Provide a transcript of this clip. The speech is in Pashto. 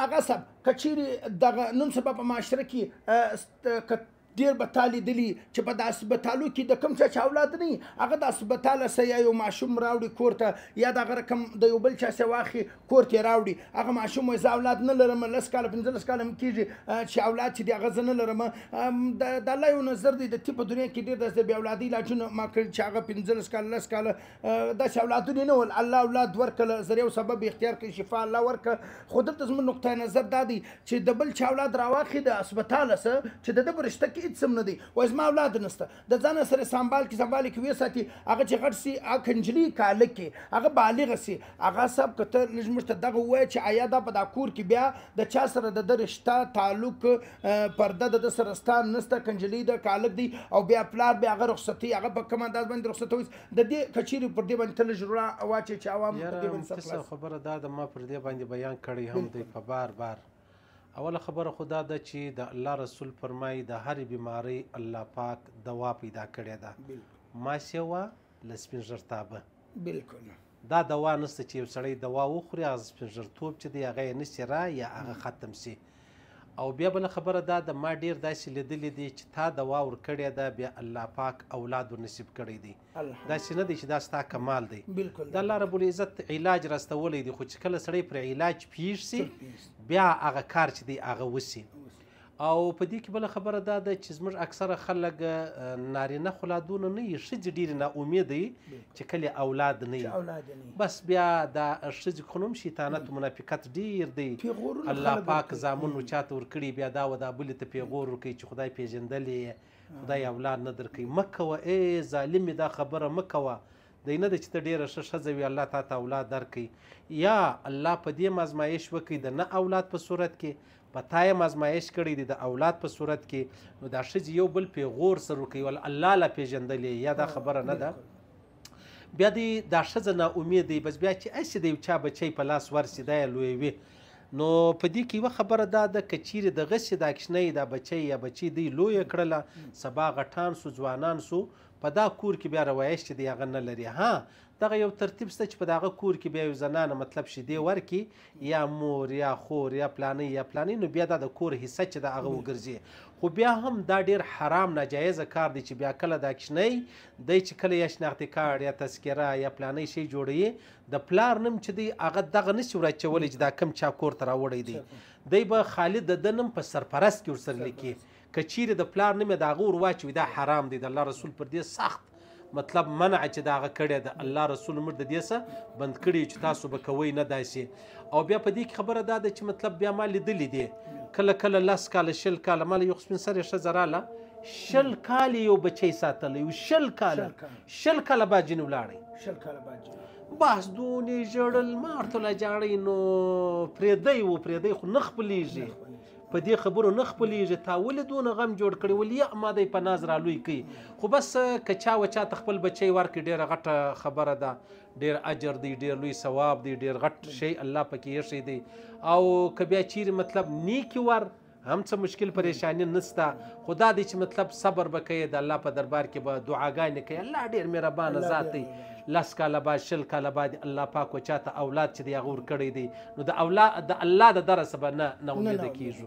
هغه صاحب که چیرې دغه نن سبا په معاشره کې ډېر به تا لیدلي چې په د هسپتالو کې د کوم چا چې اولاد نه وي هغه د هسپتاله څه یا یو ماشوم راوړي کور ته یا دغه رقم د یو بل چا څه واخلي کور ته یې راوړي هغه ماشوم وایي زه اولاد نه لرم 10 کاله 15 کاله هم کېږي چې اولاد چې دی هغه زه نه لرم د الله یو نظر دی د طب په دنیا کې ډېر داسې د بې اولادۍ علاجونه ما کړي چې هغه 15 کاله 10 کاله داسې اولادونه نه ول الله اولاد ورکړه زر یو سبب اختیار کړي شفا الله ورکړه خو دلته زموږ نقطه نظر دا دی چې د بل چا اولاد راواخلي د هسپتاله څه چې د ده په رشته کې هېڅ هم نه دی وایي زما اولاد نشته د ځانه سره سنبال کې وساتي هغه چې غټ سي هغه نجلۍ که هلک کې هغه بالغه سي هغه صاحب که ته لږ موږ ته دغه ووایه چې آیا دا په دا کور کې بیا د چا سره د ده رشته تعلق پرده د ده سره ستا نشته که نجلۍ ده که هلک دی او بیا پلار بیا هغه رخصتي هغه په کوم انداز باندې رخصتوي د دې که چیرې پر دې باندې ته لږ روڼا واچوې چې عوام په دې باندې څه خبره دا ده ما پر دې باندې بیان کړی هم دی په بار بار اوله خبره خو دا ده چې د الله رسول فرمایي د هرې بیمارۍ الله پاک دوا پیدا کړې ده ماسې وه له سپین ژیرتابه بلکل دا دوا نشته چې یو سړی دوا وخوري هغه سپین ژیرتوب چې دی هغه یې نشي را یا هغه ختم سي او بیا بله خبره دا د ما ډېر داسې لیدلي دي چې تا دوا ورکړې ده بیا الله پاک اولاد ورنصیب کړی دی داسې نه دی چې دا ستا کمال دی د الله رب العزت علاج راستولی دی خو چې کله سړی پر علاج پیښ سي بیا هغه کار چې دی هغه وسي او په دې کې بله خبره دا ده چې زموږ اکثره خلک نارینه خلادونه نه وي ښځې ډېرې ناامیده وي چې کله اولاد نه وي بس بیا دا ښځې خو نوم شیطانت منافقت ډېر دی الله پاک زامن چاته ورکړي بیا دا و دا بلې ته پیغور ورکوي چې خدای پېژندلې خدای اولاد نه درکوي مه کوه ای ظالمې دا خبره مه کوه دی نه ده چې ته ډېره ښه ښځه وي الله تا ته اولاد درکوي یا الله په دې ازمایش وکړي د نه اولاد په صورت کې په تا یې ازمایش کړی دی د اولاد په صورت کې نو دا ښځې یو بل پیغور سره ورکوي ول الله لا پېژندلې یا دا خبره نه ده بیا دی دا ښځه ناامید دی بس بیا چې هسې د یو چا بچی په لاس ورسي دا یې لویوي نو په دې کې یوه خبره دا ده که چیرې دغسې دا کوچنی دا بچی یا بچی دی لویه کړله سبا غټان سو ځوانان سو په دا کور کې بیا روایش چې دی هغه نه لري ها دغه یو ترتیب شته چې په دغه کور کې بیا یو زنانه مطلب شیدې ورکړي یا مور یا خور یا پلانی یا پلانی نو بیا دا د کور حصه چې د هغه وګرځي خو بیا هم دا ډېر حرام ناجایزه کار دی چې بیا کله دا کوچنی دی چې کله یا شناختي کارډ یا تذکره یا پلانی شی جوړوي د پلار نوم چې دی هغه دغه نشي ورچولی چې دا کم چا کور ته راوړی دی به خالي د ده نوم په سرپرست کې ورسره لیکي که چیرې د پلار نوم یې د هغه ور واچوي دا حرام دی د الله رسول پر دې سخت مطلب منع چې د هغه کړی د الله رسول موږ د دې څه بند کړي چې تاسو به کوئ نه داسې او بیا په دې کې خبره دا ده چې مطلب بیا ما لیدلي دي کله کله 10 کاله 20 کاله ما له یو سپین سرې ښځه راله 20 کاله یو بچی ساتلی یو 20 کاله بعد جنې ولاړی بس دونې ژړل ما ورته ویل جاړئ نو پرېږدی خو نه خپلېږي په دې خبرو نه خپلېږي تا ولې دونه غم جوړ کړی ول یا ما دی په ناز رالوی کوي خو بس که چا و چاته خپل بچی ورکړي ډېره غټه خبره ده ډېر اجر دی ډېر لوی ثواب دی ډېر غټ شی الله پکې ایښی دی او که بیا چیرې مطلب نیکي ور هم څه مشکل پریشانی نسته خو دا دی چې مطلب صبر به کوي د الله په دربار کې به دعاګانې کوي الله ډېر مهربانه ذات دی 10 کاله بعد 20 کاله بعد الله پاک و چاته اولاد چې دی هغه ورکړی دی نو د الله د دره څخه به نه امیده کېږو